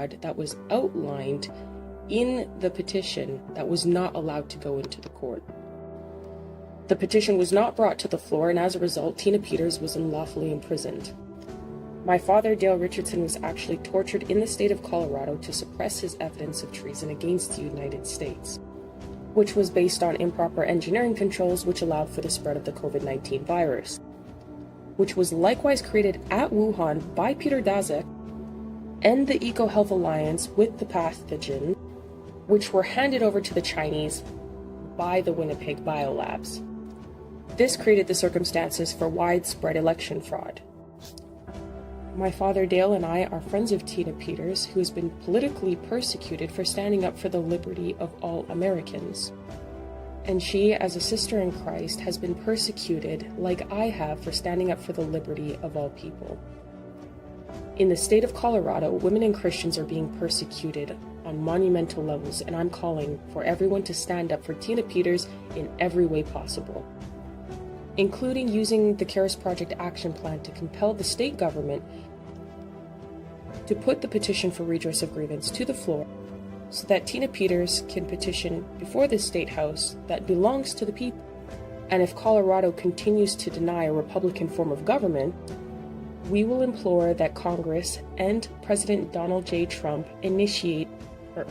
fraud that was outlined in the petition that was not allowed to go into the court. The petition was not brought to the floor, and as a result, Tina Peters was unlawfully imprisoned. My father, Dale Richardson, was actually tortured in the state of Colorado to suppress his evidence of treason against the United States, which was based on improper engineering controls which allowed for the spread of the COVID-19 virus, which was likewise created at Wuhan by Peter Daszak and the EcoHealth Alliance with the pathogen, which were handed over to the Chinese by the Winnipeg Biolabs. This created the circumstances for widespread election fraud. My father Dale and I are friends of Tina Peters, who has been politically persecuted for standing up for the liberty of all Americans. And she, as a sister in Christ, has been persecuted like I have for standing up for the liberty of all people. In the state of Colorado, women and Christians are being persecuted on monumental levels, and I'm calling for everyone to stand up for Tina Peters in every way possible, including using the Karis Project action plan to compel the state government to put the petition for redress of grievance to the floor so that Tina Peters can petition before the state house that belongs to the people. And if Colorado continues to deny a Republican form of government, we will implore that Congress and President Donald J. Trump initiate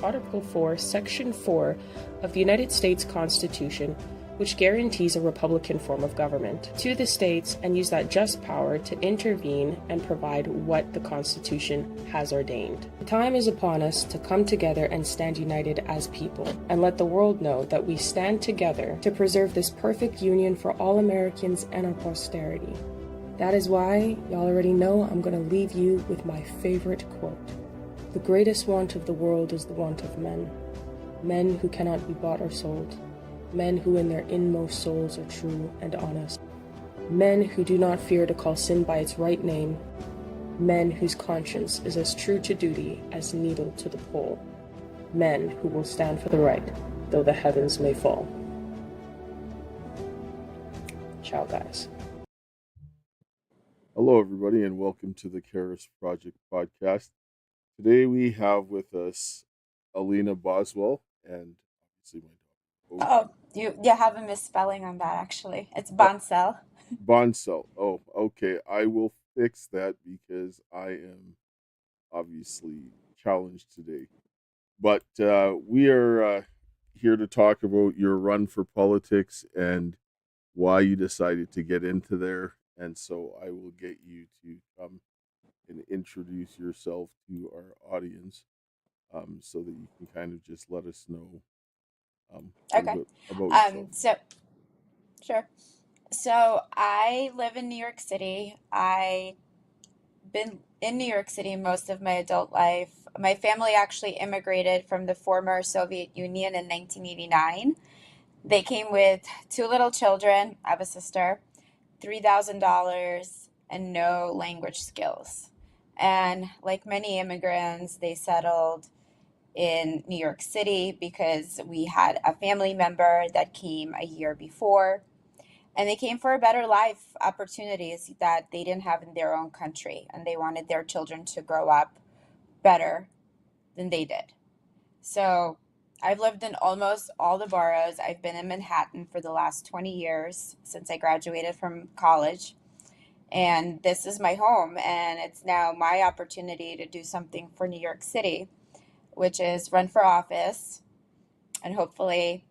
Article 4, Section 4 of the United States Constitution, which guarantees a Republican form of government, to the states, and use that just power to intervene and provide what the Constitution has ordained. The time is upon us to come together and stand united as people, and let the world know that we stand together to preserve this perfect union for all Americans and our posterity. That is why, y'all already know, I'm going to leave you with my favorite quote. The greatest want of the world is the want of men. Men who cannot be bought or sold. Men who in their inmost souls are true and honest. Men who do not fear to call sin by its right name. Men whose conscience is as true to duty as needle to the pole. Men who will stand for the right, though the heavens may fall. Ciao, guys. Hello, everybody, and welcome to the Karis Project podcast. Today we have with us Alina Bonsell and obviously my Oh, you have a misspelling on that, actually. It's Bonsell. Bonsell. Oh, okay. I will fix that because I am obviously challenged today. But we are here to talk about your run for politics and why you decided to get into there. And so I will get you to come and introduce yourself to our audience so that you can kind of just let us know Okay. about yourself. Sure. So I live in New York City. I've been in New York City most of my adult life. My family actually immigrated from the former Soviet Union in 1989. They came with 2 little children. I have a sister, $3,000, and no language skills. And like many immigrants, they settled in New York City because we had a family member that came a year before, and they came for a better life, opportunities that they didn't have in their own country, and they wanted their children to grow up better than they did. So I've lived in almost all the boroughs. I've been in Manhattan for the last 20 years since I graduated from college, and this is my home, and it's now my opportunity to do something for New York City, which is run for office and hopefully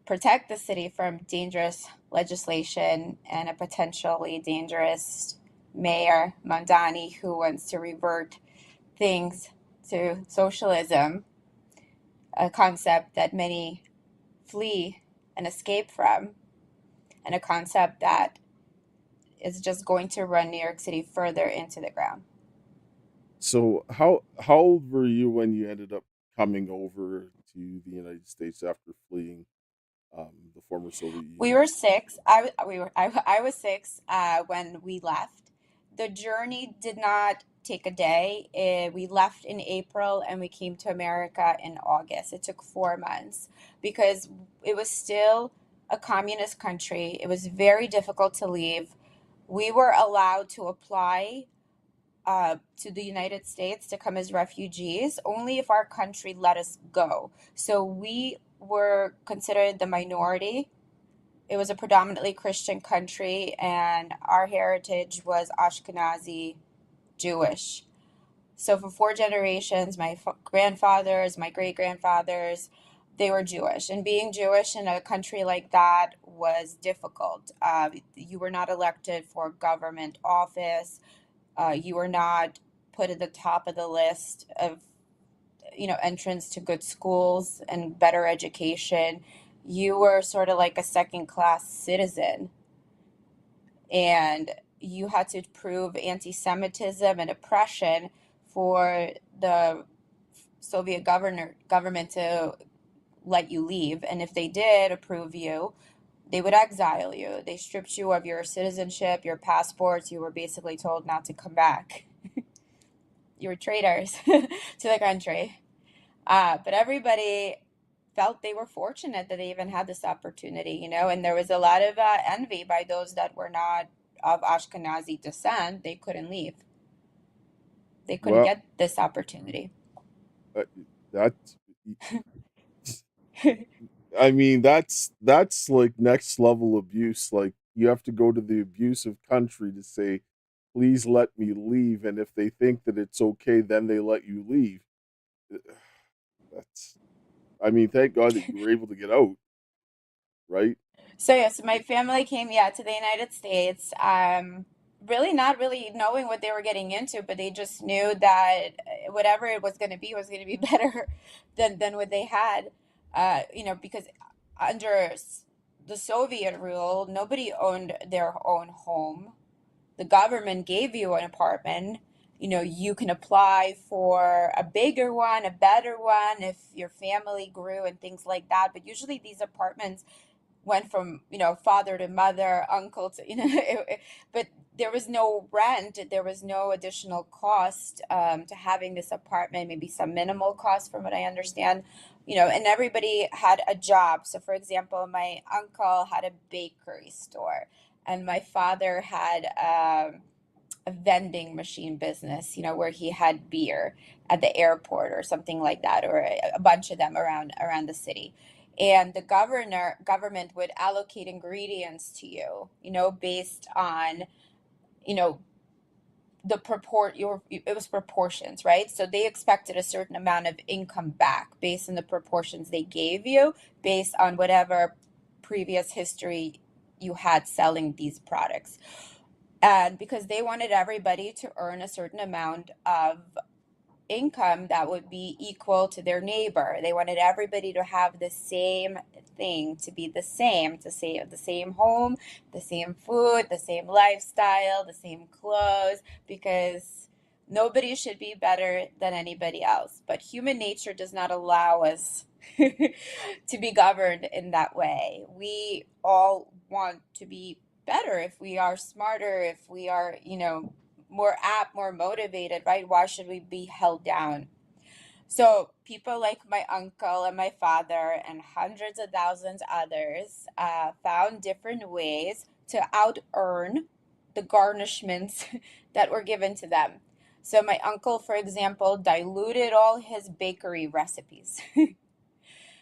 protect the city from dangerous legislation and a potentially dangerous Mayor Mondani who wants to revert things to socialism, a concept that many flee and escape from, and a concept that is just going to run New York City further into the ground. So how old were you when you ended up coming over to the United States after fleeing the former Soviet Union? We were 6. I was 6 when we left. The journey did not take a day. We left in April and we came to America in August. It took 4 months because it was still a communist country. It was very difficult to leave. We were allowed to apply to the United States to come as refugees only if our country let us go. So we were considered the minority. It was a predominantly Christian country, and our heritage was Ashkenazi Jewish. So for 4 generations, my grandfathers, my great grandfathers, they were Jewish. And being Jewish in a country like that was difficult. You were not elected for government office. You were not put at the top of the list of, entrance to good schools and better education. You were sort of like a second class citizen, and you had to prove anti-Semitism and oppression for the Soviet government to let you leave. And if they did approve you, they would exile you. They stripped you of your citizenship, your passports. You were basically told not to come back. You were traitors to the country. But everybody felt they were fortunate that they even had this opportunity, and there was a lot of envy by those that were not of Ashkenazi descent. They couldn't leave. They couldn't Well, get this opportunity. that I mean, that's like next level abuse. Like you have to go to the abusive country to say, please let me leave. And if they think that it's okay, then they let you leave. That's, I mean, thank God that you were able to get out, right? So yes, my family came, to the United States. Really not really knowing what they were getting into, but they just knew that whatever it was going to be better than what they had. Because under the Soviet rule, nobody owned their own home. The government gave you an apartment. You can apply for a bigger one, a better one if your family grew and things like that. But usually these apartments went from father to mother, uncle to but there was no rent, there was no additional cost to having this apartment, maybe some minimal cost from what I understand, and everybody had a job. So for example, my uncle had a bakery store, and my father had a vending machine business, where he had beer at the airport or something like that, or a bunch of them around the city. And the government would allocate ingredients to you, based on, you know, it was proportions, right? So they expected a certain amount of income back based on the proportions they gave you, based on whatever previous history you had selling these products. And because they wanted everybody to earn a certain amount of income that would be equal to their neighbor. They wanted everybody to have the same thing, to be the same, to say the same home, the same food, the same lifestyle, the same clothes, because nobody should be better than anybody else. But human nature does not allow us to be governed in that way. We all want to be better if we are smarter, if we are, more apt, more motivated, right? Why should we be held down? So people like my uncle and my father and hundreds of thousands others found different ways to out earn the garnishments that were given to them. So my uncle, for example, diluted all his bakery recipes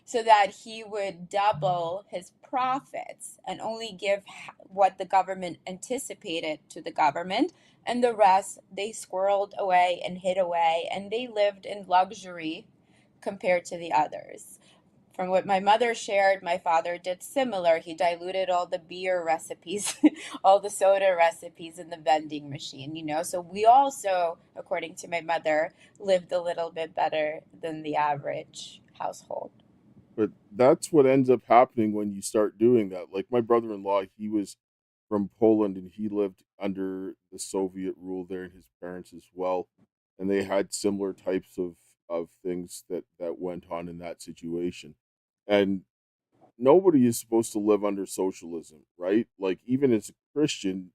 so that he would double his profits and only give what the government anticipated to the government, and the rest they squirreled away and hid away, and they lived in luxury compared to the others. From what my mother shared, my father did similar. He diluted all the beer recipes, all the soda recipes in the vending machine, So we also, according to my mother, lived a little bit better than the average household. But that's what ends up happening when you start doing that. Like my brother-in-law, he was from Poland and he lived under the Soviet rule there, and his parents as well. And they had similar types of things that went on in that situation. And nobody is supposed to live under socialism, right? Like even as a Christian,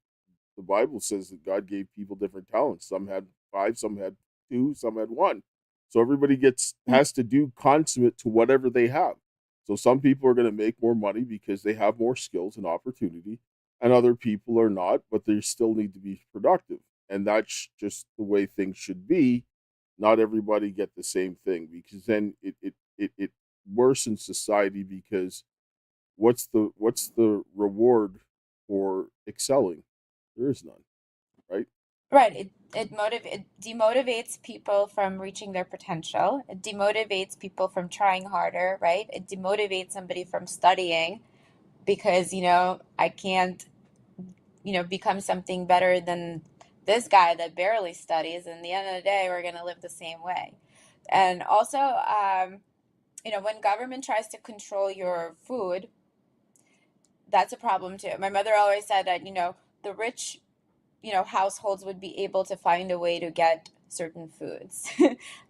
the Bible says that God gave people different talents. Some had five, some had two, some had one. So everybody has to do consummate to whatever they have. So some people are going to make more money because they have more skills and opportunity, and other people are not, but they still need to be productive. and that's just the way things should be. Not everybody get the same thing, because then it worsens society, because what's the reward for excelling? There is none, right? Right. It demotivates people from reaching their potential. It demotivates people from trying harder, right? It demotivates somebody from studying because, I can't, become something better than this guy that barely studies. And at the end of the day, we're going to live the same way. And also, when government tries to control your food, that's a problem too. My mother always said that, the rich, households would be able to find a way to get certain foods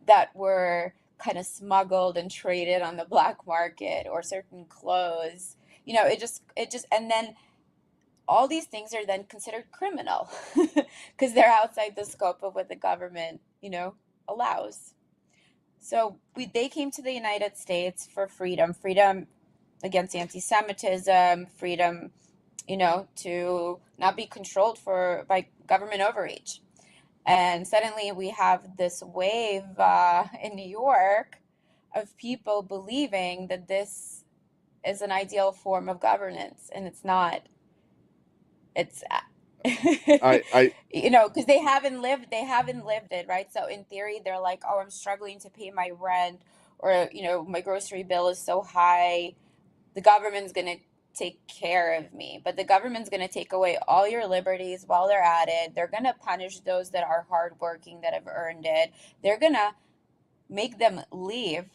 that were kind of smuggled and traded on the black market, or certain clothes. And then all these things are then considered criminal because they're outside the scope of what the government, allows. So they came to the United States for freedom against anti-Semitism, freedom, to not be controlled by government overreach. And suddenly we have this wave in New York of people believing that this is an ideal form of governance, and it's not. It's I because they haven't lived it, right? So in theory, they're like, oh, I'm struggling to pay my rent, or my grocery bill is so high. The government's going to take care of me, but the government's going to take away all your liberties while they're at it. They're going to punish those that are hardworking, that have earned it. They're going to make them leave.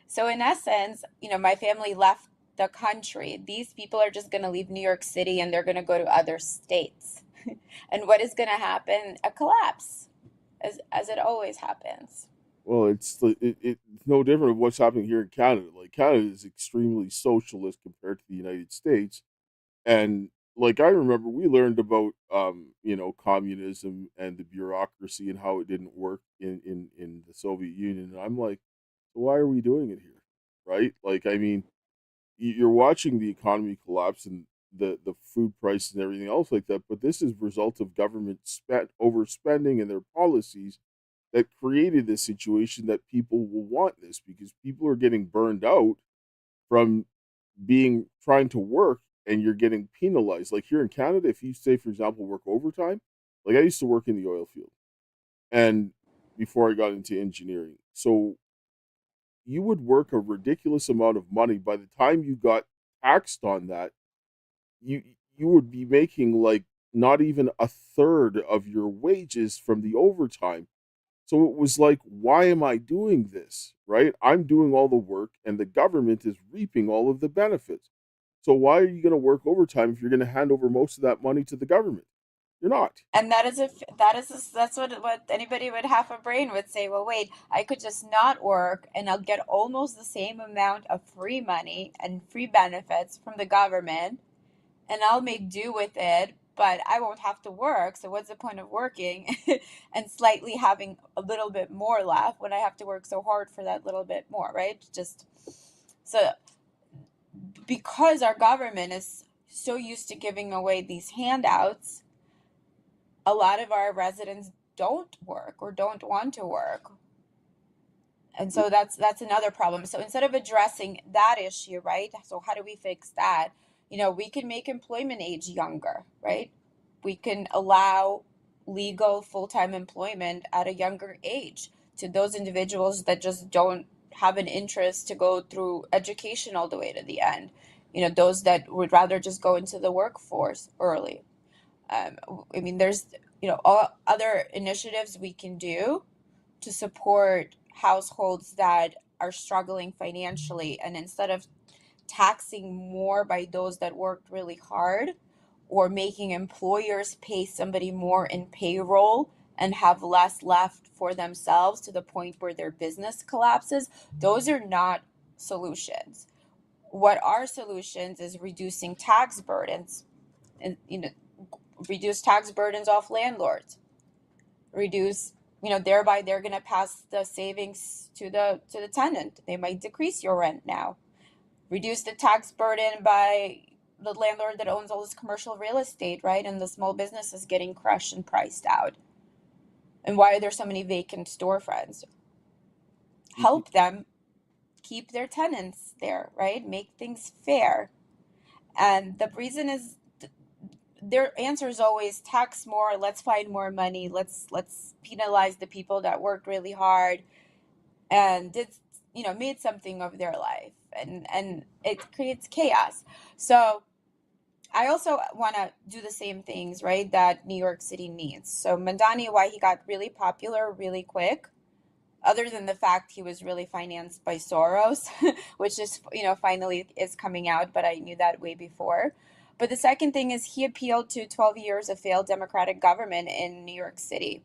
So in essence, my family left the country. These people are just going to leave New York City and they're going to go to other states. And what is going to happen? A collapse, as it always happens. Well, it's no different of what's happening here in Canada. Like, Canada is extremely socialist compared to the United States, and like, I remember we learned about communism and the bureaucracy and how it didn't work in the Soviet Union. And I'm like, why are we doing it here, right? Like, I mean, you're watching the economy collapse, and the food prices and everything else like that, but this is a result of government overspending and their policies that created this situation that people will want this, because people are getting burned out from being trying to work, and you're getting penalized. Like, here in Canada, if you say, for example, work overtime, like, I used to work in the oil field, and before I got into engineering, so you would work a ridiculous amount of money. By the time you got taxed on that, you you would be making like not even a third of your wages from the overtime. So it was like, why am I doing this? Right? I'm doing all the work, and the government is reaping all of the benefits. So why are you going to work overtime if you're going to hand over most of that money to the government? You're not. And that's what anybody with half a brain would say. Well, wait, I could just not work and I'll get almost the same amount of free money and free benefits from the government, and I'll make do with it, but I won't have to work. So what's the point of working and slightly having a little bit more left when I have to work so hard for that little bit more, right? Just so, because our government is so used to giving away these handouts, a lot of our residents don't work or don't want to work. And so that's another problem. So instead of addressing that issue, right? So how do we fix that? We can make employment age younger, right? We can allow legal full-time employment at a younger age to those individuals that just don't have an interest to go through education all the way to the end. Those that would rather just go into the workforce early. There's, all other initiatives we can do to support households that are struggling financially. And instead of taxing more by those that worked really hard, or making employers pay somebody more in payroll and have less left for themselves to the point where their business collapses, those are not solutions. What are solutions is reducing tax burdens, and reduce tax burdens off landlords, reduce, thereby they're going to pass the savings to the tenant. They might decrease your rent now. Reduce the tax burden by the landlord that owns all this commercial real estate, right? And the small business is getting crushed and priced out. And why are there so many vacant storefronts? Help them keep their tenants there, right? Make things fair. And the reason is their answer is always tax more, let's find more money, let's penalize the people that worked really hard and did, made something of their life, and it creates chaos. So I also want to do the same things, right, that New York City needs. So Mandani, why he got really popular really quick, other than the fact he was really financed by Soros, which is, finally is coming out, but I knew that way before. But the second thing is he appealed to 12 years of failed democratic government in New York City.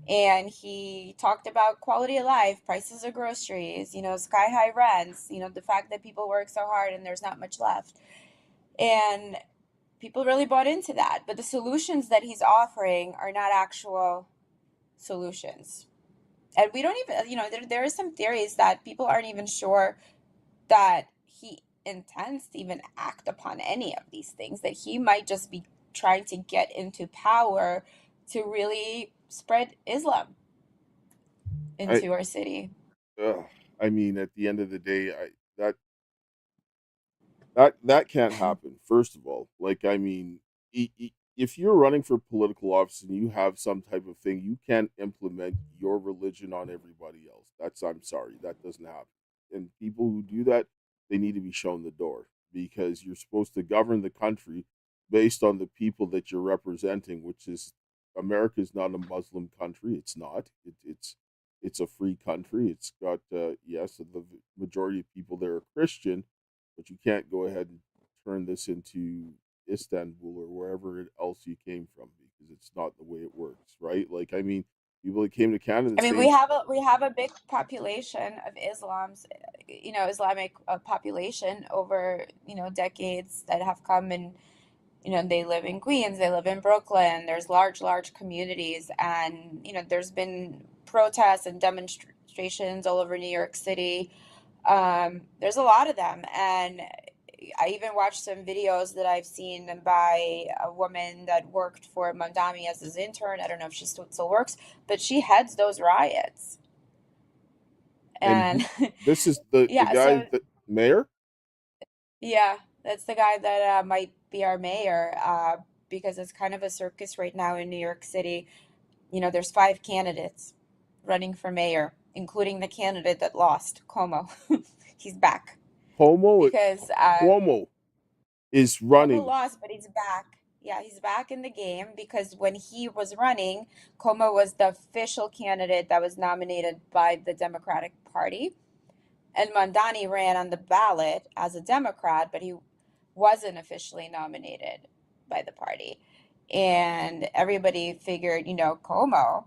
And he talked about quality of life, prices of groceries, sky high rents, the fact that people work so hard and there's not much left. And people really bought into that. But the solutions that he's offering are not actual solutions. And we don't even, there are some theories that people aren't even sure that he intends to even act upon any of these things, that he might just be trying to get into power to really spread Islam I into our city. I mean, at the end of the day, that can't happen. First of all, like, I mean, if you're running for political office and you have some type of thing, you can't implement your religion on everybody else. I'm sorry, that doesn't happen. And people who do that, they need to be shown the door, because you're supposed to govern the country based on the people that you're representing, which is America is not a Muslim country. It's not. It's a free country. It's got yes, the majority of people there are Christian, but you can't go ahead and turn this into Istanbul or wherever else you came from, because it's not the way it works, right? Like, I mean, people that came to Canada I mean, saying, we have a big population of Islamic population over, decades that have come, and they live in Queens, they live in Brooklyn. There's large communities, and there's been protests and demonstrations all over New York City. There's a lot of them, and I even watched some videos that I've seen by a woman that worked for Mandami as his intern. I don't know if she still works, but she heads those riots. and And this is the yeah, guy, so the mayor. yeah, that's the guy that might be our mayor, because it's kind of a circus right now in New York City. There's 5 candidates running for mayor, including the candidate that lost, Como. He's back Cuomo because Cuomo is Como running. lost, but he's back. Yeah, he's back in the game because when he was running, Como was the official candidate that was nominated by the Democratic Party. And Mandani ran on the ballot as a Democrat, but he wasn't officially nominated by the party. And everybody figured, Como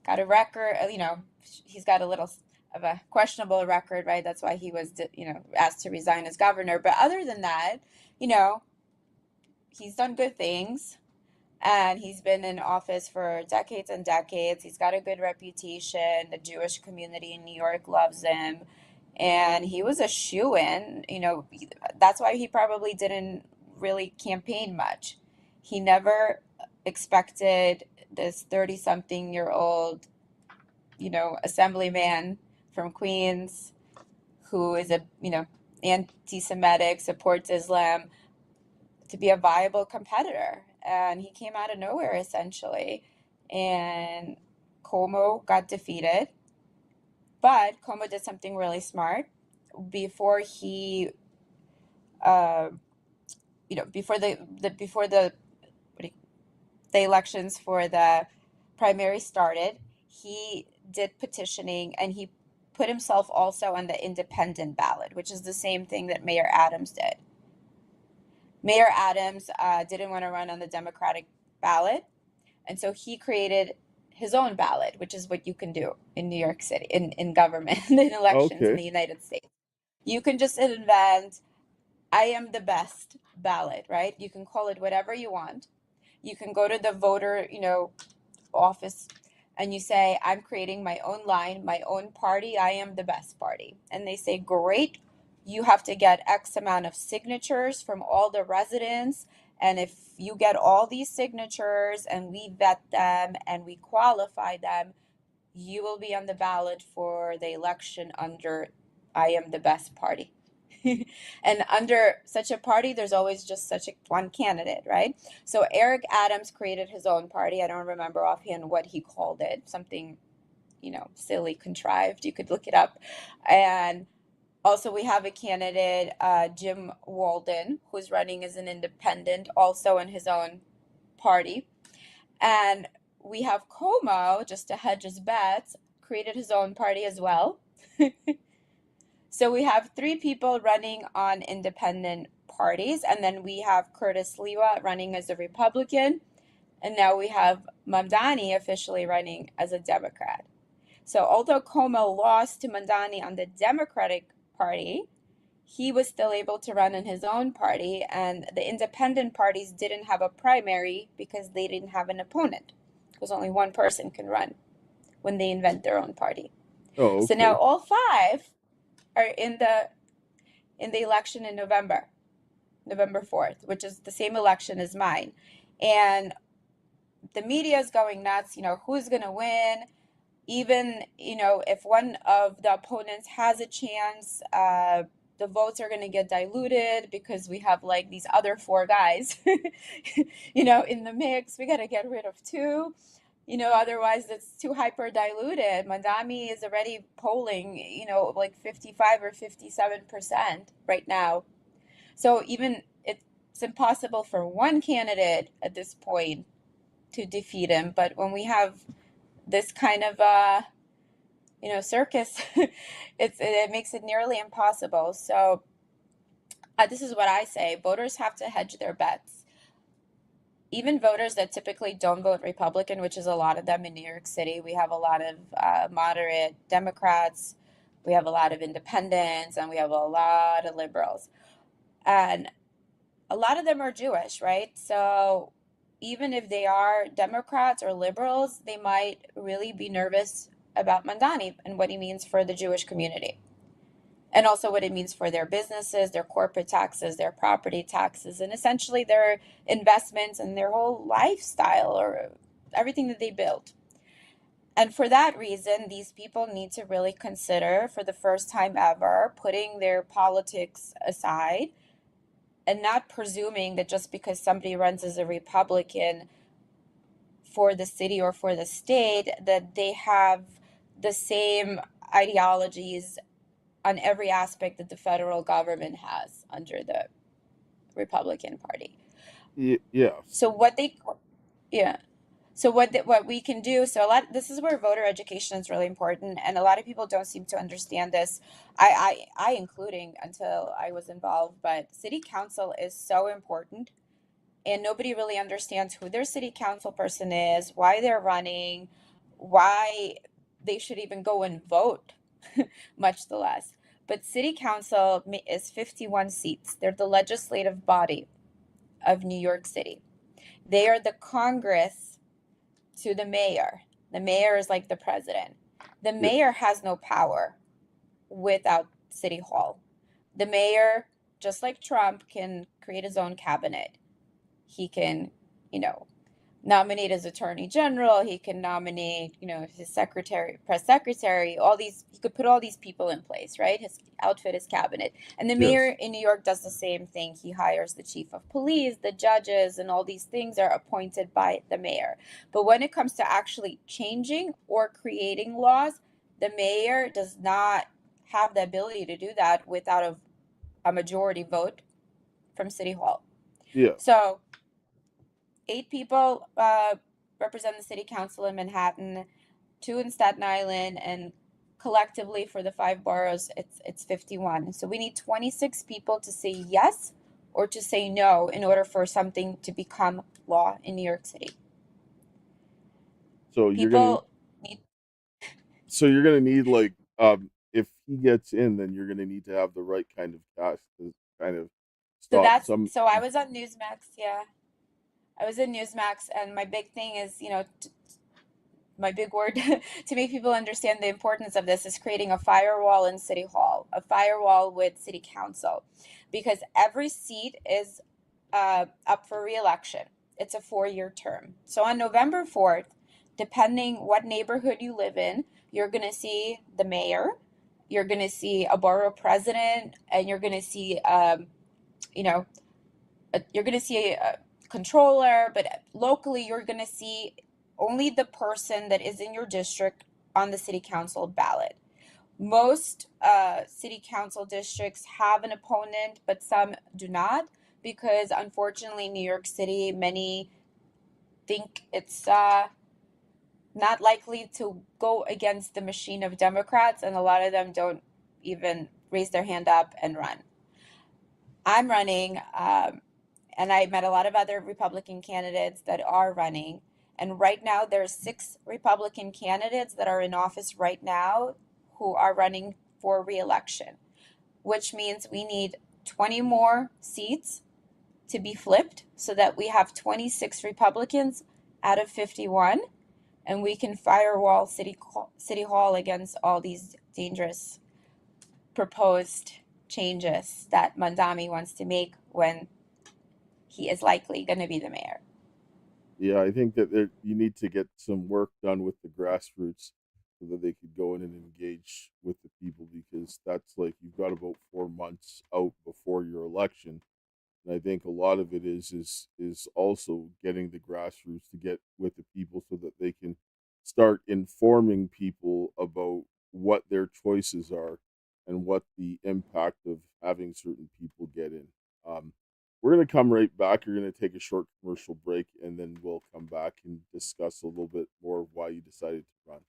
got a record, he's got a little of a questionable record, right? That's why he was, asked to resign as governor. But other than that, you know, he's done good things, and he's been in office for decades and decades. He's got a good reputation. The Jewish community in New York loves him. And he was a shoo-in. That's why he probably didn't really campaign much. He never expected this 30-something-year-old, assemblyman from Queens who is anti-Semitic, supports Islam, to be a viable competitor. And he came out of nowhere, essentially. And Como got defeated. But Como did something really smart. Before he, uh, before the elections for the primary started, he did petitioning, and he put himself also on the independent ballot, which is the same thing that Mayor Adams did. Mayor Adams didn't want to run on the Democratic ballot, and so he created his own ballot, which is what you can do in New York City, in government, in elections in Okay. the United States. You can just invent, I am the best ballot, right? You can call it whatever you want. You can go to the voter, office, and you say, I'm creating my own line, my own party. I am the best party. And they say, great. You have to get X amount of signatures from all the residents, And if you get all these signatures and we vet them and we qualify them, you will be on the ballot for the election under I Am the Best party. And under such a party, there's always just one candidate, right? So Eric Adams created his own party. I don't remember offhand what he called it, something, silly, contrived. You could look it up. And also, we have a candidate, Jim Walden, who's running as an independent, also in his own party. And we have Como, just to hedge his bets, created his own party as well. So we have 3 people running on independent parties, and then we have Curtis Lewa running as a Republican, and now we have Mamdani officially running as a Democrat. So although Como lost to Mamdani on the Democratic Party, he was still able to run in his own party, and the independent parties didn't have a primary because they didn't have an opponent, because only one person can run when they invent their own party. Oh, okay. So now all 5 are in the election in November 4th, which is the same election as mine. And the media is going nuts, who's going to win. Even, if one of the opponents has a chance, the votes are going to get diluted because we have like these other 4 guys, in the mix. We got to get rid of 2. Otherwise it's too hyper diluted. Mamdani is already polling, like 55 or 57% right now. So even it's impossible for one candidate at this point to defeat him. But when we have this kind of, circus, it makes it nearly impossible. So this is what I say. Voters have to hedge their bets. Even voters that typically don't vote Republican, which is a lot of them in New York City. We have a lot of moderate Democrats, we have a lot of independents, and we have a lot of liberals. And a lot of them are Jewish, right? So even if they are Democrats or liberals, they might really be nervous about Mamdani and what he means for the Jewish community. And also what it means for their businesses, their corporate taxes, their property taxes, and essentially their investments and their whole lifestyle or everything that they build. And for that reason, these people need to really consider, for the first time ever, putting their politics aside and not presuming that just because somebody runs as a Republican for the city or for the state, that they have the same ideologies on every aspect that the federal government has under the Republican Party. Yeah. So what we can do, this is where voter education is really important, and a lot of people don't seem to understand this. I including, until I was involved, but city council is so important, and nobody really understands who their city council person is, why they're running, why they should even go and vote, much the less. But city council is 51 seats. They're the legislative body of New York City. They are the Congress to the mayor. The mayor is like the president. The mayor has no power without City Hall. The mayor, just like Trump, can create his own cabinet. He can, nominate his attorney general. He can nominate, his secretary, press secretary, he could put all these people in place, right? His outfit, his cabinet. And the mayor in New York does the same thing. He hires the chief of police, the judges, and all these things are appointed by the mayor. But when it comes to actually changing or creating laws, the mayor does not have the ability to do that without a majority vote from City Hall. Yeah. So 8 people represent the city council in Manhattan, 2 in Staten Island, and collectively for the 5 boroughs, it's 51. So we need 26 people to say yes or to say no in order for something to become law in New York City. So you're gonna need like if he gets in, then you're gonna need to have the right kind of cast to kind of stop some. So I was on Newsmax, yeah. I was in Newsmax, and my big thing is, my big word to make people understand the importance of this is creating a firewall in City Hall, a firewall with City Council, because every seat is up for re-election. It's a 4-year term. So on November 4th, depending what neighborhood you live in, you're going to see the mayor, you're going to see a borough president, and you're going to see, you're going to see a controller, but locally you're going to see only the person that is in your district on the city council ballot. Most city council districts have an opponent, but some do not, because unfortunately, New York City, many think it's not likely to go against the machine of Democrats, and a lot of them don't even raise their hand up and run. I'm running, and I met a lot of other Republican candidates that are running. And right now, there's 6 Republican candidates that are in office right now who are running for re-election, which means we need 20 more seats to be flipped so that we have 26 Republicans out of 51, and we can firewall City Hall against all these dangerous proposed changes that Mandami wants to make when he is likely going to be the mayor. Yeah, I think that you need to get some work done with the grassroots so that they could go in and engage with the people, because that's like you've got about 4 months out before your election. And I think a lot of it is also getting the grassroots to get with the people so that they can start informing people about what their choices are and what the impact of having certain people get in. We're going to come right back. You're going to take a short commercial break, and then we'll come back and discuss a little bit more of why you decided to run.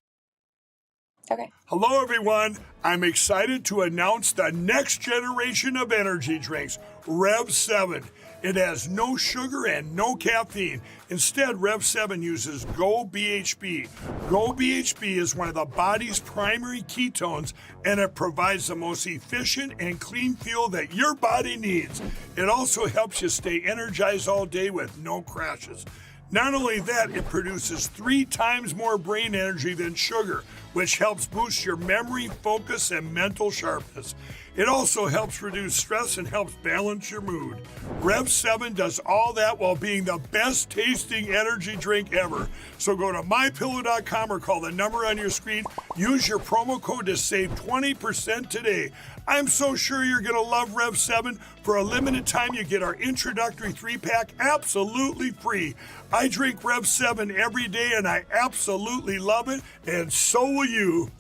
Okay. Hello, everyone. I'm excited to announce the next generation of energy drinks, Rev 7. It has no sugar and no caffeine. Instead, Rev 7 uses Go BHB. Go BHB is one of the body's primary ketones, and it provides the most efficient and clean fuel that your body needs. It also helps you stay energized all day with no crashes. Not only that, it produces 3 times more brain energy than sugar, which helps boost your memory, focus, and mental sharpness. It also helps reduce stress and helps balance your mood. Rev 7 does all that while being the best tasting energy drink ever. So go to MyPillow.com or call the number on your screen. Use your promo code to save 20% today. I'm so sure you're going to love Rev 7. For a limited time, you get our introductory 3-pack absolutely free. I drink Rev 7 every day, and I absolutely love it, and so will you.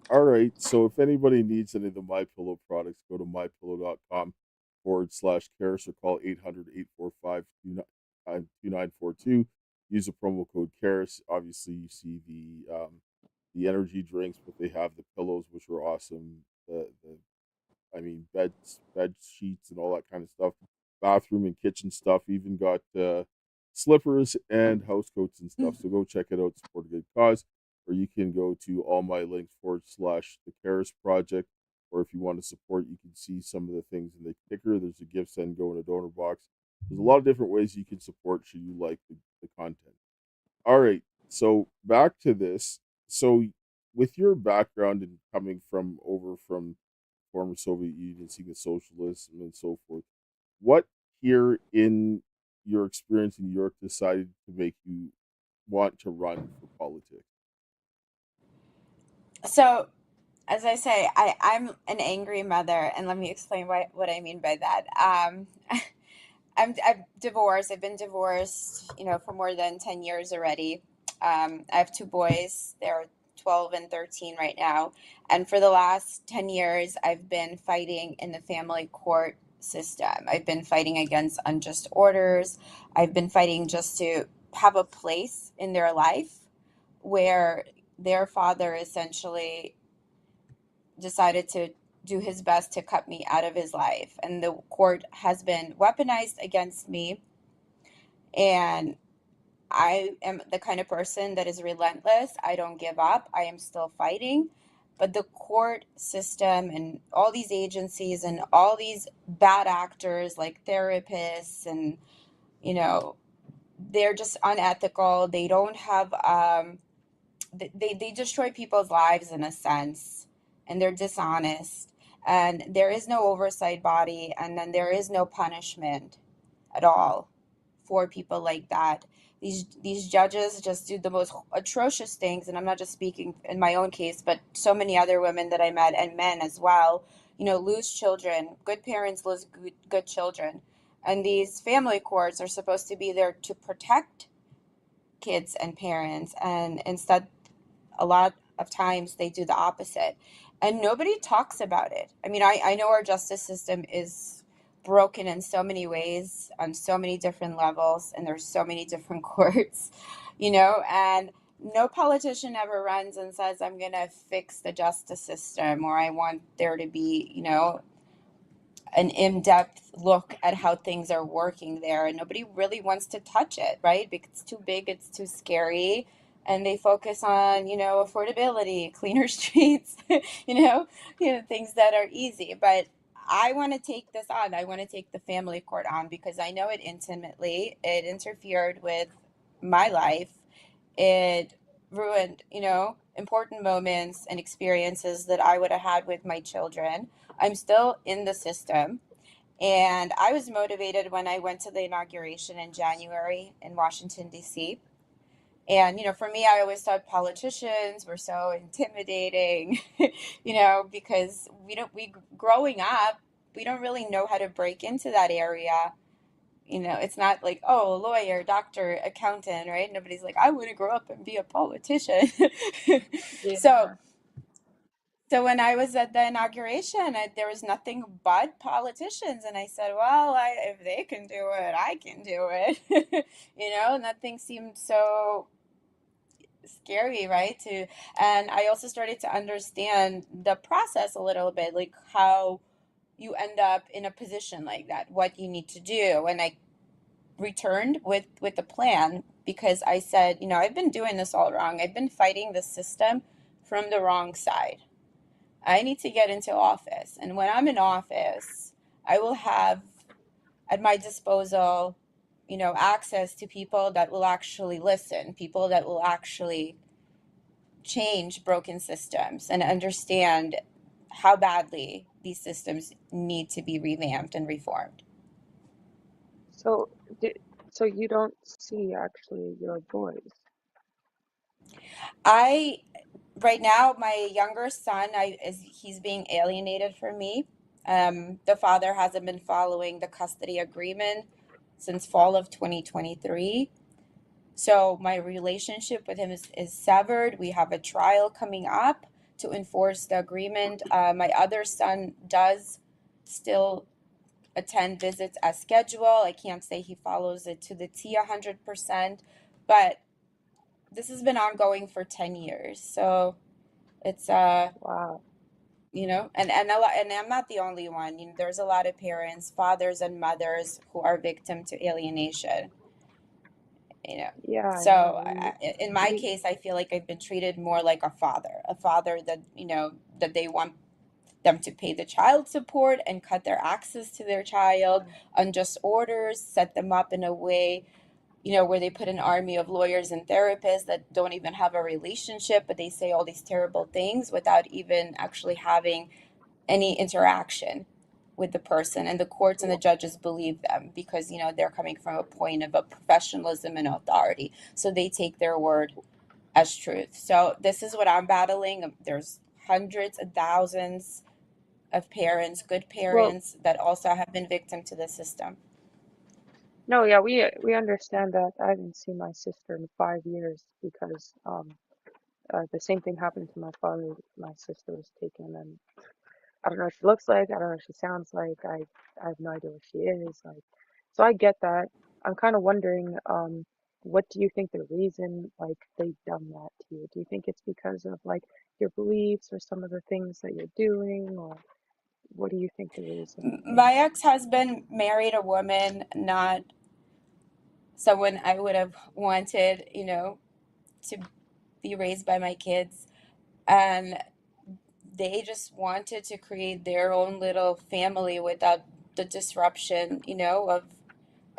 All right. So if anybody needs any of the MyPillow products, go to mypillow.com/Karis or call 800-845-2942. Use the promo code Karis. Obviously, you see the energy drinks, but they have the pillows, which are awesome. Bed sheets and all that kind of stuff. Bathroom and kitchen stuff. Even got slippers and house coats and stuff. So go check it out. Support a good cause. Or you can go to all my links /the Karis Project. Or if you want to support, you can see some of the things in the ticker. There's a gift send, go in a donor box. There's a lot of different ways you can support should you like the content. All right, so back to this. So with your background and coming from former Soviet Union, seeing the socialism and so forth, what here in your experience in New York decided to make you want to run for politics? So, as I say, I'm an angry mother, and let me explain what I mean by that. I'm divorced. I've been divorced, for more than 10 years already. I have 2 boys. They're 12 and 13 right now. And for the last 10 years, I've been fighting in the family court system. I've been fighting against unjust orders. I've been fighting just to have a place in their life where their father essentially decided to do his best to cut me out of his life. And the court has been weaponized against me. And I am the kind of person that is relentless. I don't give up. I am still fighting. But the court system and all these agencies and all these bad actors like therapists and, they're just unethical. They don't have, they destroy people's lives in a sense, and they're dishonest. And there is no oversight body, and then there is no punishment at all for people like that. These judges just do the most atrocious things, and I'm not just speaking in my own case, but so many other women that I met, and men as well, lose children. Good parents lose good children. And these family courts are supposed to be there to protect kids and parents, and instead a lot of times they do the opposite, and nobody talks about it. I mean, I know our justice system is broken in so many ways on so many different levels, and there's so many different courts, and no politician ever runs and says, I'm going to fix the justice system, or I want there to be, an in-depth look at how things are working there. And nobody really wants to touch it, right? Because it's too big, it's too scary. And they focus on, affordability, cleaner streets, things that are easy. But I want to take this on. I want to take the family court on because I know it intimately. It interfered with my life. It ruined, important moments and experiences that I would have had with my children. I'm still in the system. And I was motivated when I went to the inauguration in January in Washington, D.C. And, for me, I always thought politicians were so intimidating, because growing up, we don't really know how to break into that area. It's not like, oh, a lawyer, doctor, accountant, right? Nobody's like, I want to grow up and be a politician. Yeah. So when I was at the inauguration, there was nothing but politicians. And I said, well, if they can do it, I can do it. Nothing seemed so scary, right? And I also started to understand the process a little bit, like how you end up in a position like that, what you need to do. And I returned with a plan because I said, I've been doing this all wrong. I've been fighting the system from the wrong side. I need to get into office. And when I'm in office, I will have at my disposal, access to people that will actually listen, people that will actually change broken systems and understand how badly these systems need to be revamped and reformed. So, so you don't see actually your boys. Right now, my younger son, he's being alienated from me. The father hasn't been following the custody agreement since fall of 2023. So my relationship with him is severed. We have a trial coming up to enforce the agreement. My other son does still attend visits as scheduled. I can't say he follows it to the T 100%, but this has been ongoing for 10 years. So it's Wow. and I'm not the only one. There's a lot of parents, fathers and mothers who are victim to alienation. Yeah, I So know. in my We, case, I feel like I've been treated more like a father that that they want them to pay the child support and cut their access to their child, unjust orders, set them up in a way where they put an army of lawyers and therapists that don't even have a relationship, but they say all these terrible things without even actually having any interaction with the person. And the courts and the judges believe them because, they're coming from a point of a professionalism and authority. So they take their word as truth. So this is what I'm battling. There's hundreds of thousands of parents, good well, parents, that also have been victim to the system. no, yeah, we understand that. I haven't seen my sister in 5 years because the same thing happened to my father. My sister was taken, and I don't know what she looks like. I don't know what she sounds like. I have no idea what she is. Like, so I get that. I'm kind of wondering, what do you think the reason like they've done that to you? Do you think it's because of like your beliefs or some of the things that you're doing, or what do you think the reason My is? ex-husband married a woman, not someone I would have wanted, to be raised by my kids. And they just wanted to create their own little family without the disruption,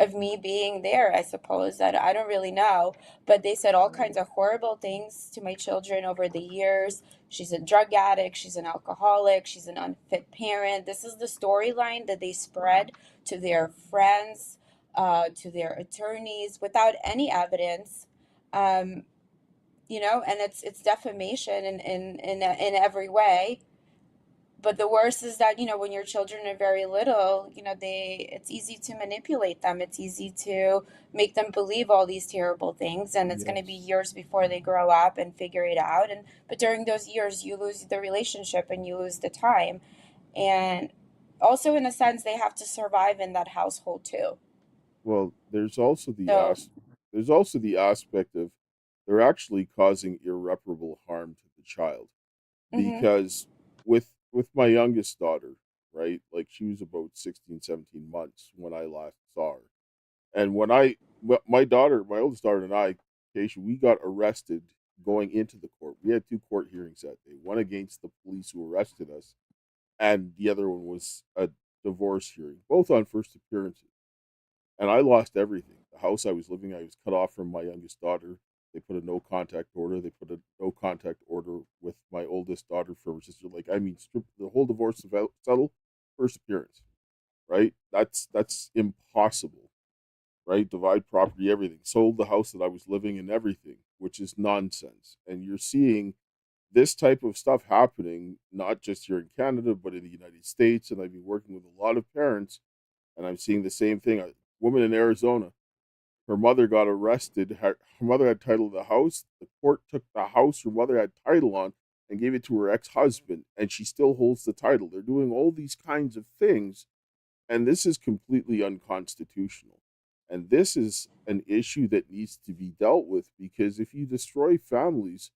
of me being there, I suppose. That I don't really know. But they said all kinds of horrible things to my children over the years, she's a drug addict, she's an alcoholic, she's an unfit parent. This is the storyline that they spread to their friends, to their attorneys without any evidence. Um, and it's defamation in every way. But the worst is that, when your children are very little, it's easy to manipulate them. It's easy to make them believe all these terrible things, and it's going to be Yes. years before they grow up and figure it out. But during those years, you lose the relationship and you lose the time. And also, in a sense, they have to survive in that household too. Well, So, there's also the aspect of they're actually causing irreparable harm to the child, hmm because with my youngest daughter, right? Like she was about 16, 17 months when I last saw her. And my oldest daughter and I, Kaysha, we got arrested going into the court. We had two court hearings that day, one against the police who arrested us, and the other one was a divorce hearing, both on first appearances. And I lost everything. The house I was living, I was cut off from my youngest daughter. They put a no contact order. They put a no contact order with my oldest daughter for her sister. Like, I mean, strip the whole divorce settle first appearance, right? That's impossible, right? Divide property, everything. Sold the house that I was living in, everything, which is nonsense. And you're seeing this type of stuff happening not just here in Canada, but in the United States. And I've been working with a lot of parents, and I'm seeing the same thing. A woman in Arizona, her mother got arrested. Her mother had title to the house. The court took the house her mother had title on and gave it to her ex-husband, and she still holds the title. They're doing all these kinds of things, and this is completely unconstitutional. And this is an issue that needs to be dealt with, because if you destroy families,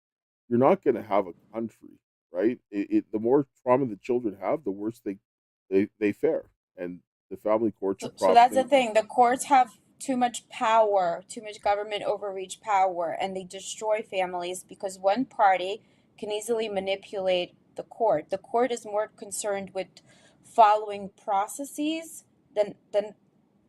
you're not going to have a country, right? The more trauma the children have, the worse they fare. And the family courts are so that's the profiting. thing. The courts have too much power, too much government overreach power, and they destroy families because one party can easily manipulate the court. The court is more concerned with following processes than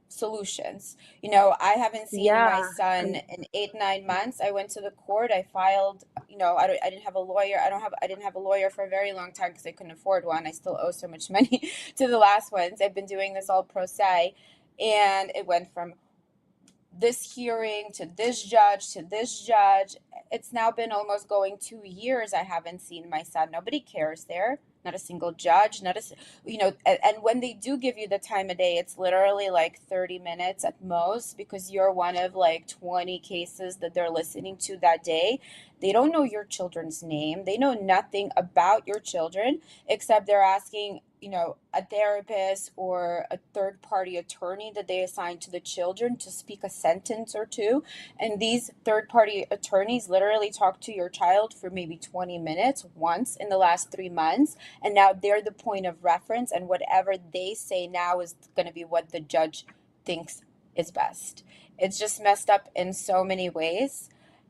solutions. I haven't seen my Yeah, son and in 8, 9 months. I went to the court. I filed. I didn't have a lawyer. I didn't have a lawyer for a very long time because I couldn't afford one. I still owe so much money to the last ones. I've been doing this all pro se, and it went from this hearing to this judge to this judge. It's now been almost going 2 years. I haven't seen my son. Nobody cares there. Not a single judge. Not a, and when they do give you the time of day, it's literally like 30 minutes at most because you're one of like 20 cases that they're listening to that day. They don't know your children's name. They know nothing about your children except they're asking, a therapist or a third party attorney that they assign to the children to speak a sentence or two. And these third party attorneys literally talk to your child for maybe 20 minutes once in the last 3 months. And now they're the point of reference. And whatever they say now is going to be what the judge thinks is best. It's just messed up in so many ways.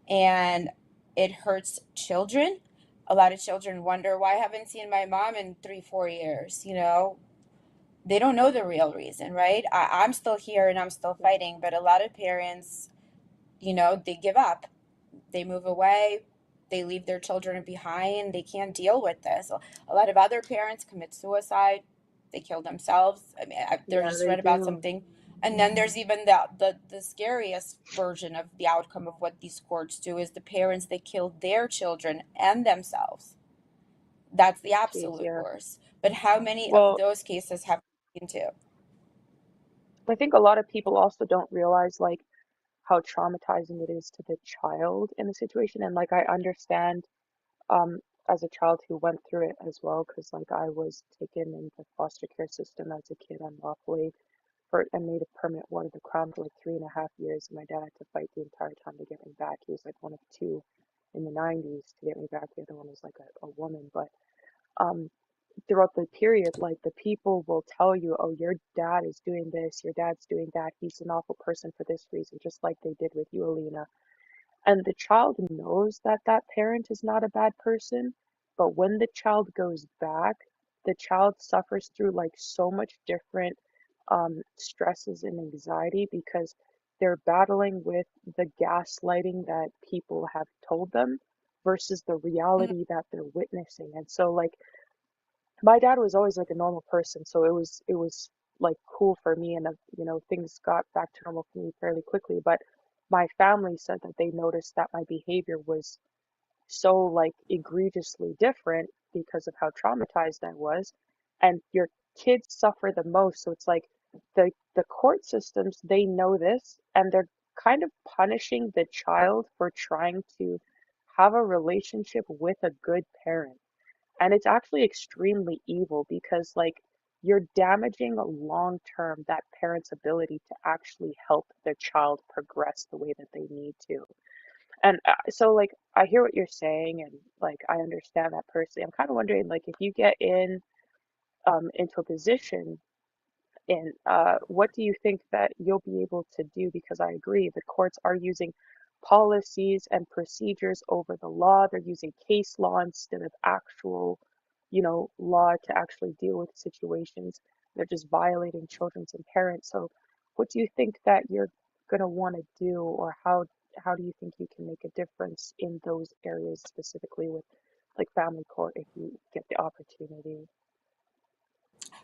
And it hurts children. A lot of children wonder why I haven't seen my mom in 3, 4 years. They don't know the real reason, right? I'm still here and I'm still fighting, but a lot of parents, they give up. They move away. They leave their children behind. They can't deal with this. A lot of other parents commit suicide. They kill themselves. I mean, there's yeah, just they read about do. something. And then there's even the scariest version of the outcome of what these courts do is the parents, they kill their children and themselves. That's the Jeez, absolute yeah. worst. But how many of Well, those cases have been to? I think a lot of people also don't realize like how traumatizing it is to the child in the situation, and like I understand um as a child who went through it as well, because like I was taken into the foster care system as a kid unlawfully for and made a permanent ward of the crown for like 3.5 years, and my dad had to fight the entire time to get me back. He was like one of two in the 90s to get me back. The other one was like a woman, but um throughout the period, like the people will tell you, oh, your dad is doing this, your dad's doing that, he's an awful person for this reason, just like they did with you, Alina. And the child knows that that parent is not a bad person, but when the child goes back, the child suffers through like so much different stresses and anxiety because they're battling with the gaslighting that people have told them, versus the reality that they're witnessing. And so like my dad was always like a normal person, so it was like cool for me, and you know, things got back to normal for me fairly quickly. But my family said that they noticed that my behavior was so like egregiously different because of how traumatized I was. And your kids suffer the most, so it's like the court systems, they know this, and they're kind of punishing the child for trying to have a relationship with a good parent. And it's actually extremely evil because like you're damaging long term that parent's ability to actually help their child progress the way that they need to. And so like I hear what you're saying, and like I understand that personally. I'm kind of wondering like if you get in into a position, and what do you think that you'll be able to do? Because I agree, the courts are using policies and procedures over the law. They're using case law instead of actual, you know, law to actually deal with situations. They're just violating children's and parents. So what do you think that you're gonna want to do, or how do you think you can make a difference in those areas specifically with like family court if you get the opportunity?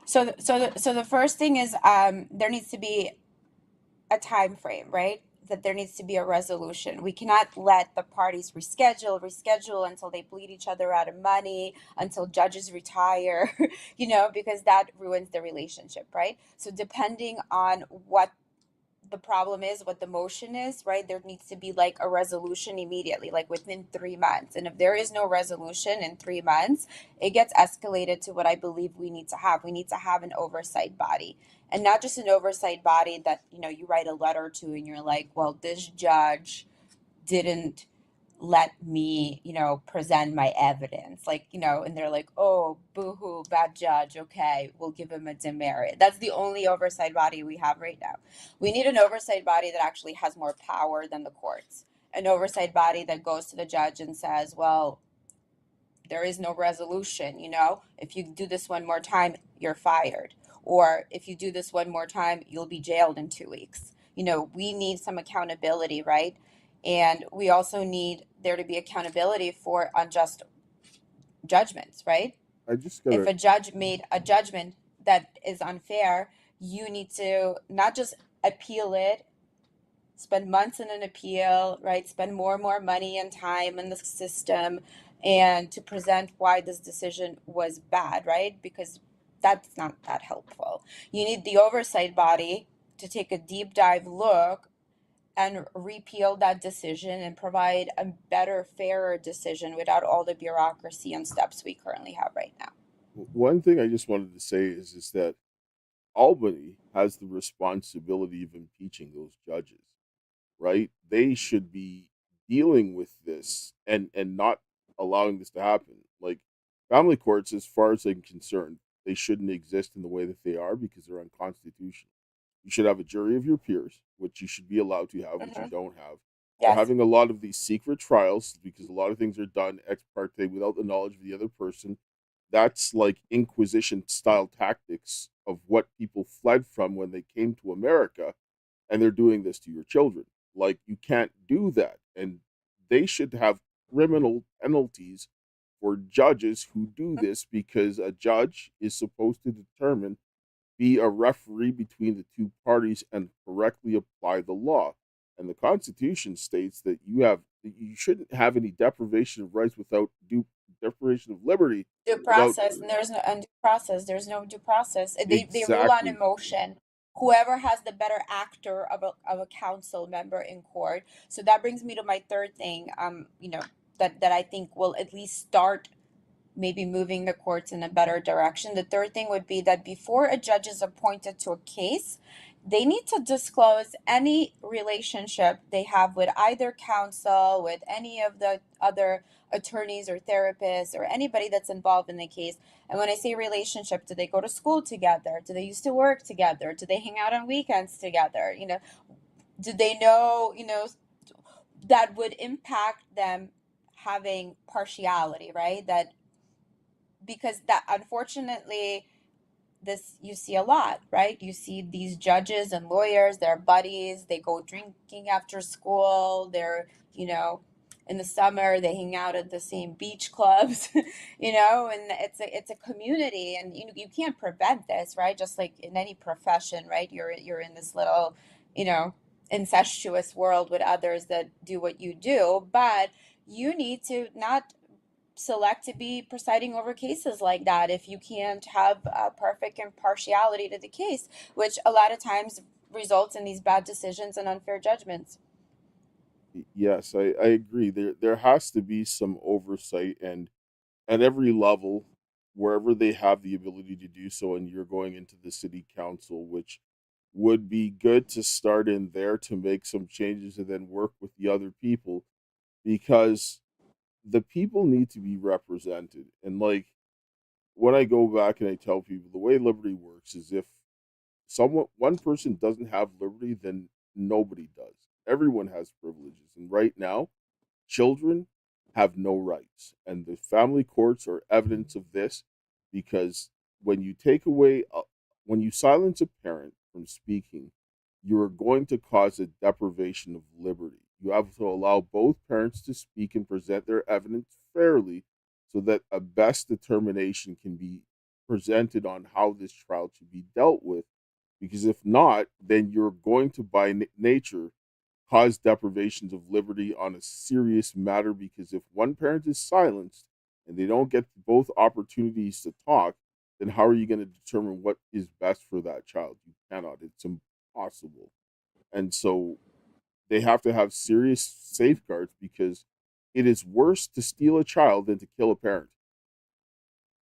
So the first thing is there needs to be a time frame, right? That there needs to be a resolution. We cannot let the parties reschedule until they bleed each other out of money, until judges retire, because that ruins the relationship, right? So depending on what the problem is, what the motion is, right? There needs to be like a resolution immediately, like within 3 months. And if there is no resolution in 3 months, it gets escalated to what I believe we need to have. We need to have an oversight body. And not just an oversight body that, you write a letter to and you're like, well, this judge didn't let me, present my evidence. Like, and they're like, oh, boo-hoo, bad judge. Okay, we'll give him a demerit. That's the only oversight body we have right now. We need an oversight body that actually has more power than the courts. An oversight body that goes to the judge and says, well, there is no resolution, if you do this one more time, you're fired. Or if you do this one more time, you'll be jailed in 2 weeks. We need some accountability, right? And we also need there to be accountability for unjust judgments, right? I just If gotta a judge made a judgment that is unfair, you need to not just appeal it, spend months in an appeal, right? Spend more and more money and time in the system and to present why this decision was bad, right? Because that's not that helpful. You need the oversight body to take a deep dive look and repeal that decision and provide a better, fairer decision without all the bureaucracy and steps we currently have right now. one thing I just wanted to say is that Albany has the responsibility of impeaching those judges, right? They should be dealing with this and not allowing this to happen. Like family courts, as far as I'm concerned, they shouldn't exist in the way that they are because they're unconstitutional. You should have a jury of your peers, which you should be allowed to have, which you Mm-hmm. don't have. We're Yes. having a lot of these secret trials because a lot of things are done ex parte without the knowledge of the other person. That's like Inquisition style tactics of what people fled from when they came to America, and they're doing this to your children. Like, you can't do that. And they should have criminal penalties for judges who do this because a judge is supposed to be a referee between the two parties and correctly apply the law. And the Constitution states that you shouldn't have any deprivation of rights without due deprivation of liberty Due without process, and there's no undue process. There's no due process. They rule on exactly. emotion. Whoever has the better actor of a council member in court. So that brings me to my third thing. That I think will at least start maybe moving the courts in a better direction. The third thing would be that before a judge is appointed to a case, they need to disclose any relationship they have with either counsel, with any of the other attorneys or therapists or anybody that's involved in the case. And when I say relationship, do they go to school together? Do they used to work together? Do they hang out on weekends together? Do they know, that would impact them having partiality, right? That because that unfortunately this you see a lot, right? You see these judges and lawyers, they're buddies, they go drinking after school, they're in the summer they hang out at the same beach clubs, you know, and it's a community, and you can't prevent this, right? Just like in any profession, right? You're in this little, you know, incestuous world with others that do what you do, but you need to not select to be presiding over cases like that if you can't have perfect impartiality to the case, which a lot of times results in these bad decisions and unfair judgments. Yes, I agree. There has to be some oversight, and at every level, wherever they have the ability to do so, and you're going into the city council, which would be good to start in there to make some changes and then work with the other people, because the people need to be represented. And like when I go back and I tell people the way liberty works is if one person doesn't have liberty, then nobody does. Everyone has privileges. And right now, children have no rights. And the family courts are evidence of this, because when you take away, when you silence a parent from speaking, you are going to cause a deprivation of liberty. You have to allow both parents to speak and present their evidence fairly so that a best determination can be presented on how this child should be dealt with. Because if not, then you're going to, by nature, cause deprivations of liberty on a serious matter, because if one parent is silenced and they don't get both opportunities to talk, then how are you going to determine what is best for that child? You cannot. It's impossible. And so they have to have serious safeguards, because it is worse to steal a child than to kill a parent.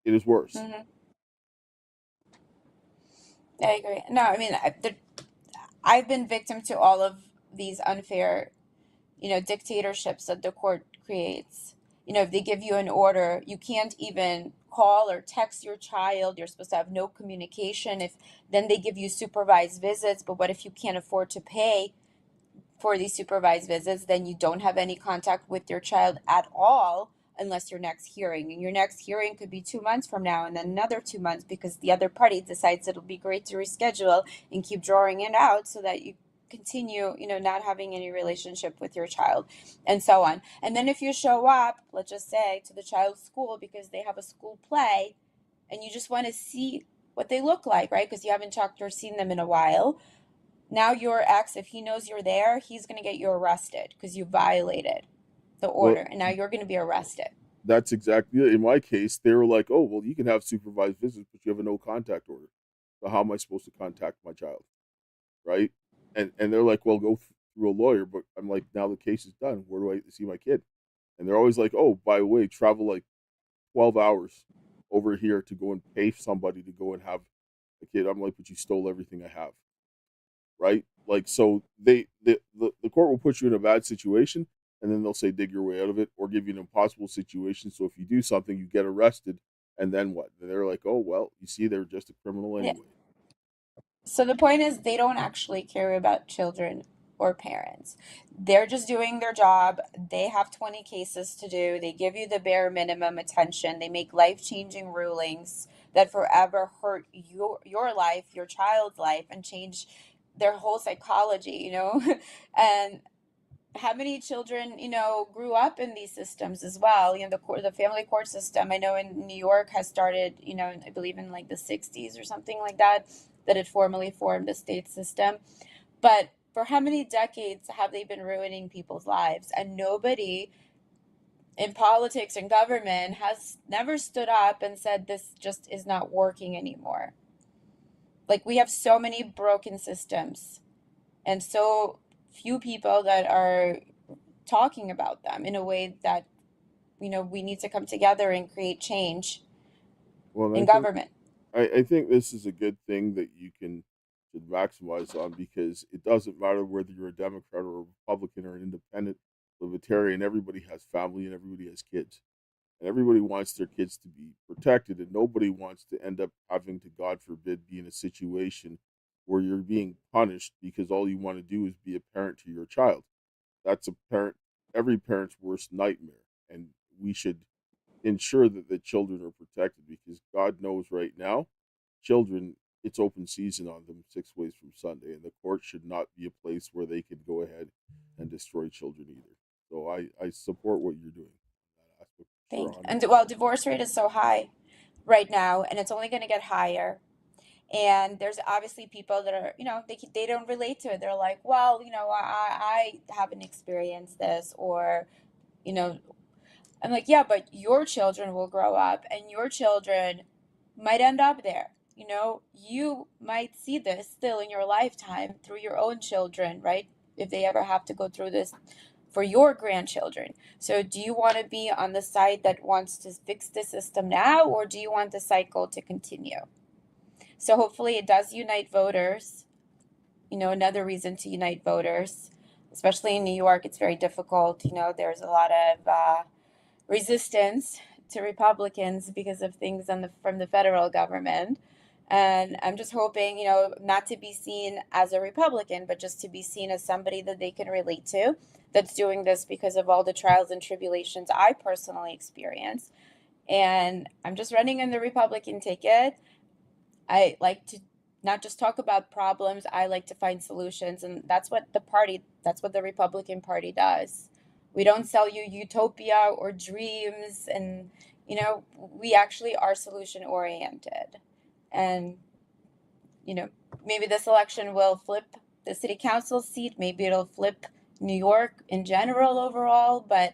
It is worse. Hmm. I agree. No, I mean, I've been victim to all of these unfair, you know, dictatorships that the court creates. You know, if they give you an order, you can't even call or text your child. You're supposed to have no communication. If then they give you supervised visits, but what if you can't afford to pay for these supervised visits? Then you don't have any contact with your child at all unless your next hearing. And your next hearing could be 2 months from now, and then another 2 months because the other party decides it'll be great to reschedule and keep drawing it out so that you continue, you know, not having any relationship with your child, and so on. And then if you show up, let's just say, to the child's school because they have a school play and you just want to see what they look like, right? Because you haven't talked or seen them in a while. Now your ex, if he knows you're there, he's going to get you arrested because you violated the Well, order, and now you're going to be arrested. that's exactly it. In my case, they were like, "Oh, well, you can have supervised visits, but you have a no contact order. So how am I supposed to contact my child?" Right? And they're like, "Well, go through a lawyer." But I'm like, "Now the case is done. Where do I see my kid?" And they're always like, "Oh, by the way, travel like 12 hours over here to go and pay somebody to go and have a kid." I'm like, "But you stole everything I have." Right? Like, so the court will put you in a bad situation, and then they'll say dig your way out of it, or give you an impossible situation. So if you do something, you get arrested, and then what? And they're like, "Oh well, you see, they're just a criminal Yeah. anyway." So the point is, they don't actually care about children or parents. They're just doing their job. They have 20 cases to do. They give you the bare minimum attention. They make life-changing rulings that forever hurt your life, your child's life, and change their whole psychology, you know? And how many children, you know, grew up in these systems as well? You know, the family court system, I know in New York has started, you know, I believe in like the 60s or something like that, that it formally formed a state system. But for how many decades have they been ruining people's lives? And nobody in politics and government has never stood up and said this just is not working anymore. Like, we have so many broken systems and so few people that are talking about them in a way that, you know, we need to come together and create change Well, in government. I think this is a good thing that you can should maximize on, because it doesn't matter whether you're a Democrat or a Republican or an independent libertarian. Everybody has family and everybody has kids, and everybody wants their kids to be protected, and nobody wants to end up having to, God forbid, be in a situation where you're being punished because all you want to do is be a parent to your child. That's every parent's worst nightmare, and we should ensure that the children are protected, because God knows right now, children, it's open season on them 6 ways from Sunday, and the court should not be a place where they could go ahead and destroy children either. So I support what you're doing in that aspect for sure, Thank you. 100%. And well, divorce rate is so high right now, and it's only going to get higher. And there's obviously people that are, they don't relate to it. They're like, well, I haven't experienced this, or, you know, I'm like, yeah, but your children will grow up and your children might end up there. You might see this still in your lifetime through your own children, right? If they ever have to go through this for your grandchildren. So, do you want to be on the side that wants to fix the system now, or do you want the cycle to continue? So, hopefully, it does unite voters. Another reason to unite voters, especially in New York, it's very difficult. There's a lot of resistance to Republicans because of things from the federal government. And I'm just hoping, not to be seen as a Republican, but just to be seen as somebody that they can relate to, that's doing this because of all the trials and tribulations I personally experienced. And I'm just running in the Republican ticket. I like to not just talk about problems, I like to find solutions. And that's what the Republican Party does. We don't sell you utopia or dreams. And, we actually are solution oriented. And, you know, maybe this election will flip the city council seat. Maybe it'll flip New York in general overall. But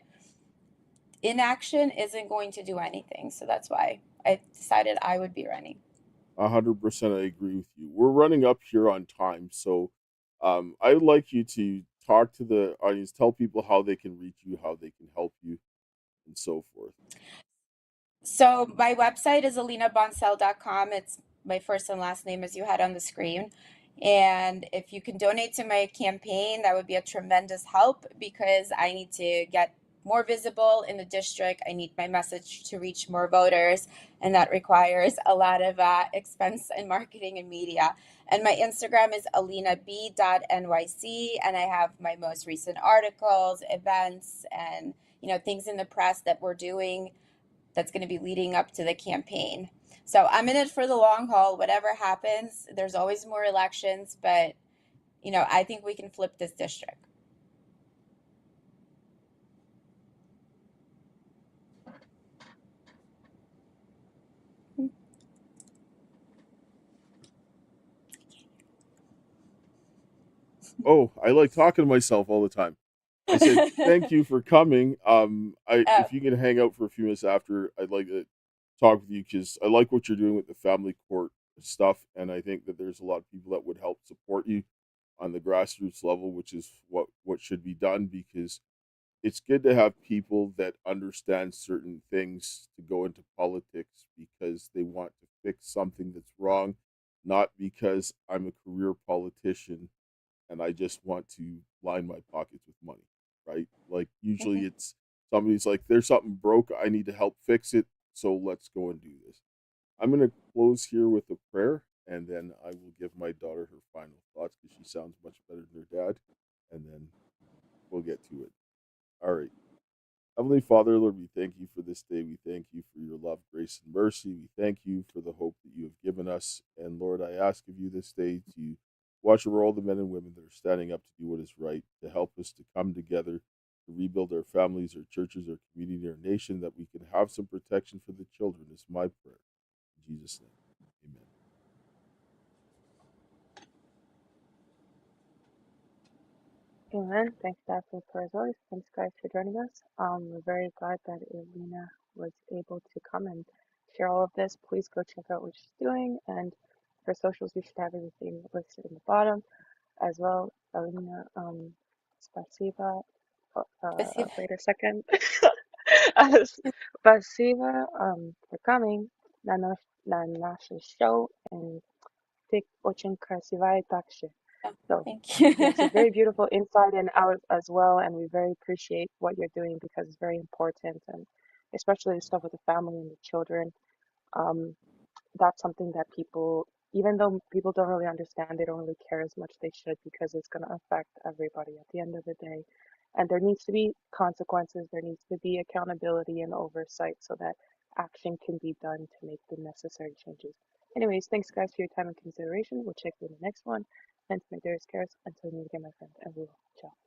inaction isn't going to do anything. So that's why I decided I would be running. 100% I agree with you. We're running up here on time, so I would like you to talk to the audience, tell people how they can reach you, how they can help you, and so forth. So my website is alinabonsell.com. It's my first and last name as you had on the screen. And if you can donate to my campaign, that would be a tremendous help because I need to get more visible in the district. I need my message to reach more voters, and that requires a lot of expense in marketing and media. And my Instagram is alinab.nyc, and I have my most recent articles, events, and things in the press that we're doing that's going to be leading up to the campaign. So I'm in it for the long haul. Whatever happens, there's always more elections, but I think we can flip this district. Oh, I like talking to myself all the time. I said thank you for coming. Oh, If you can hang out for a few minutes after, I'd like to talk with you because I like what you're doing with the family court stuff, and I think that there's a lot of people that would help support you on the grassroots level, which is what should be done because it's good to have people that understand certain things to go into politics because they want to fix something that's wrong, not because I'm a career politician and I just want to line my pockets with money, right? Like usually mhm. it's somebody's like, there's something broke, I need to help fix it, so let's go and do this. I'm gonna close here with a prayer, and then I will give my daughter her final thoughts because she sounds much better than her dad, and then we'll get to it. All right. Heavenly Father, Lord, we thank you for this day. We thank you for your love, grace, and mercy. We thank you for the hope that you have given us. And Lord, I ask of you this day to watch over all the men and women that are standing up to do what is right, to help us to come together, to rebuild our families, our churches, our community, our nation, that we can have some protection for the children, is my prayer. In Jesus' name, amen. Amen. Thanks, Dad, for the prayer as always. Thanks, guys, for joining us. We're very glad that Alina was able to come and share all of this. Please go check out what she's doing, and her socials, we should have everything listed in the bottom as well. Alina, spasiba. Спасибо. Wait a second. Spasiba, for coming na nasze show, and ты очень красивая также. Oh, So, thank you. yes, it's very beautiful inside and out as well, and we very appreciate what you're doing because it's very important, and especially the stuff with the family and the children. Um, that's something that people, even though people don't really understand, they don't really care as much they should because it's going to affect everybody at the end of the day. And there needs to be consequences, there needs to be accountability and oversight so that action can be done to make the necessary changes. Anyways, thanks guys for your time and consideration. We'll check you in the next one. And my dearest cares until we meet again, my friend, and we will ciao.